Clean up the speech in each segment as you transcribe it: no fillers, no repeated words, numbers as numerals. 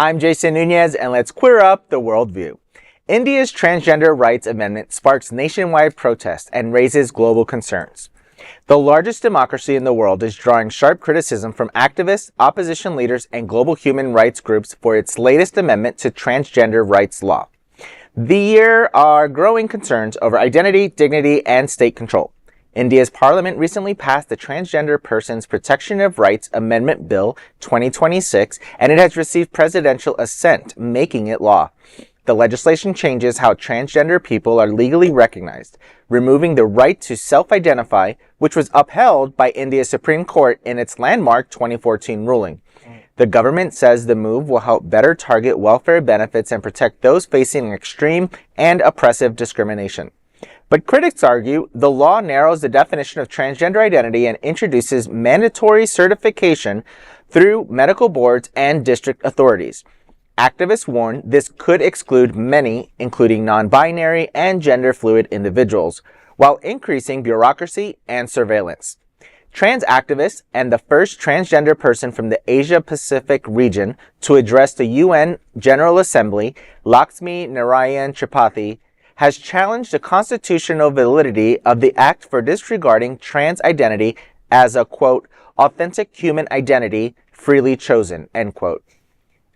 I'm Jason Nunez, and let's queer up the worldview. India's Transgender Rights Amendment sparks nationwide protests and raises global concerns. The largest democracy in the world is drawing sharp criticism from activists, opposition leaders, and global human rights groups for its latest amendment to transgender rights law. There are growing concerns over identity, dignity, and state control. India's parliament recently passed the Transgender Persons Protection of Rights Amendment Bill 2026, and it has received presidential assent, making it law. The legislation changes how transgender people are legally recognized, removing the right to self-identify, which was upheld by India's Supreme Court in its landmark 2014 ruling. The government says the move will help better target welfare benefits and protect those facing extreme and oppressive discrimination. But critics argue the law narrows the definition of transgender identity and introduces mandatory certification through medical boards and district authorities. Activists warn this could exclude many, including non-binary and gender-fluid individuals, while increasing bureaucracy and surveillance. Trans activists and the first transgender person from the Asia-Pacific region to address the UN General Assembly, Laxmi Narayan Tripathi, has challenged the constitutional validity of the act for disregarding trans identity as a, quote, authentic human identity freely chosen, end quote.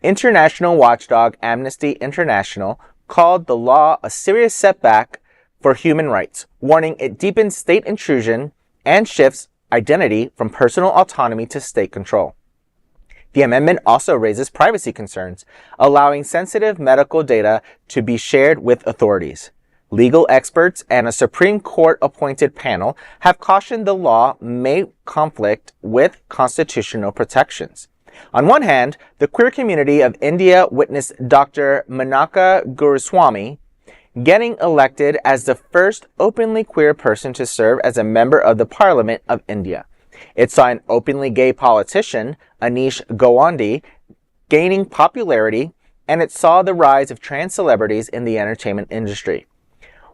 International watchdog Amnesty International called the law a serious setback for human rights, warning it deepens state intrusion and shifts identity from personal autonomy to state control. The amendment also raises privacy concerns, allowing sensitive medical data to be shared with authorities. Legal experts and a Supreme Court-appointed panel have cautioned the law may conflict with constitutional protections. On one hand, the queer community of India witnessed Dr. Menaka Guruswamy getting elected as the first openly queer person to serve as a member of the Parliament of India. It saw an openly gay politician, Anish Gawande, gaining popularity, and it saw the rise of trans celebrities in the entertainment industry.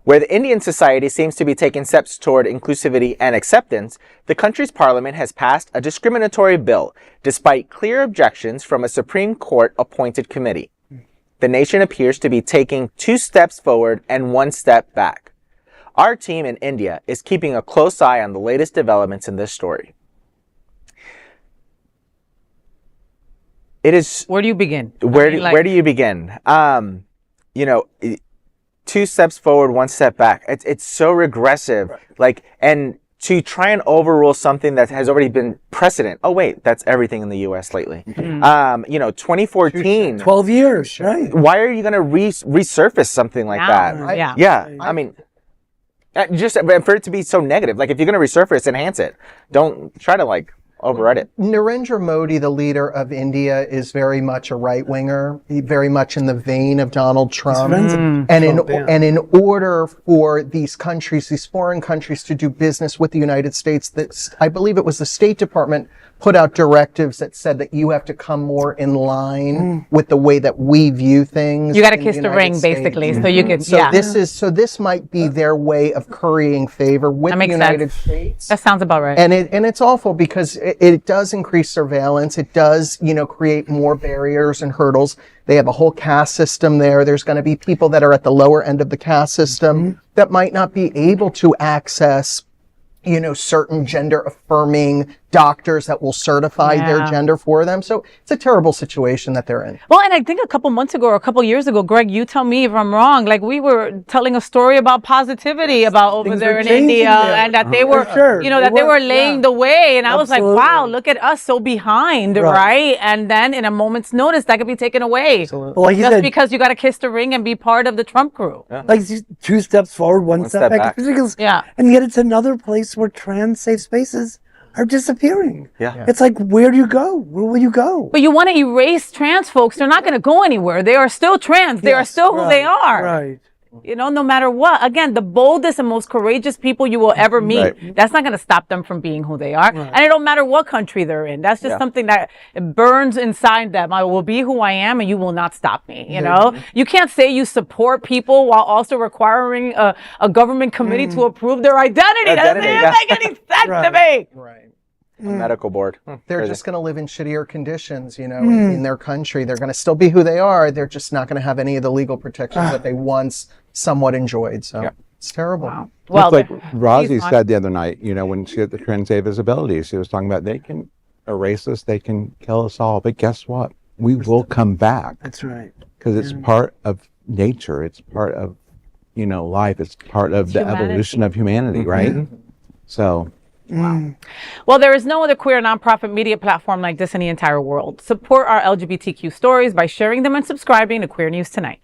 Where the Indian society seems to be taking steps toward inclusivity and acceptance, the country's parliament has passed a discriminatory bill, despite clear objections from a Supreme Court-appointed committee. The nation appears to be taking 2 steps forward and 1 step back. Our team in India is keeping a close eye on the latest developments in this story. Where do you begin? Where do you begin? 2 steps forward, 1 step back. It's so regressive. Right. And to try and overrule something that has already been precedent. Oh wait, that's everything in the U.S. lately. 2014. 12 years, right? Why are you going to resurface something like that? Yeah. I mean, just for it to be so negative. If you're going to resurface, enhance it. Don't try to override it. Narendra Modi, the leader of India, is very much a right-winger, very much in the vein of Donald Trump. And in order for these countries, these foreign countries, to do business with the United States, I believe it was the State Department put out directives that said that you have to come more in line with the way that we view things. You got to kiss the ring, basically, so you can. This might be their way of currying favor with the United States. That sounds about right. And it's awful because it does increase surveillance. It does, create more barriers and hurdles. They have a whole caste system there. There's going to be people that are at the lower end of the caste system that might not be able to access certain gender affirming doctors that will certify their gender for them. So it's a terrible situation that they're in. Well, and I think a couple months ago or a couple years ago, Greg, you tell me if I'm wrong, we were telling a story about positivity about over there in India and that they were, they were laying the way. And I was like, wow, look at us so behind, right? And then in a moment's notice, that could be taken away. Well, just because you got to kiss the ring and be part of the Trump crew. Yeah. 2 steps forward, 1 step back. And yet it's another place where trans safe spaces are disappearing. It's where do you go? Where will you go? But you want to erase trans folks. They're not going to go anywhere. They are still trans. They are still who they are. Right. No matter what. Again, the boldest and most courageous people you will ever meet, that's not going to stop them from being who they are. And it don't matter what country they're in. That's just something that burns inside them. I will be who I am and you will not stop me. You can't say you support people while also requiring a government committee to approve their identity. That doesn't make any sense to me. Right. medical board. They're just going to live in shittier conditions, you know, in their country. They're going to still be who they are. They're just not going to have any of the legal protections that they once somewhat enjoyed. So it's terrible. Wow. Well, like Rosie said the other night, you know, when she had the Trans Visibility, she was talking about they can erase us, they can kill us all, but guess what? We will come back. That's right. Because it's part of nature. It's part of, you know, life. It's part of the evolution of humanity, right? So. Wow. Well, there is no other queer nonprofit media platform like this in the entire world. Support our LGBTQ stories by sharing them and subscribing to Queer News Tonight.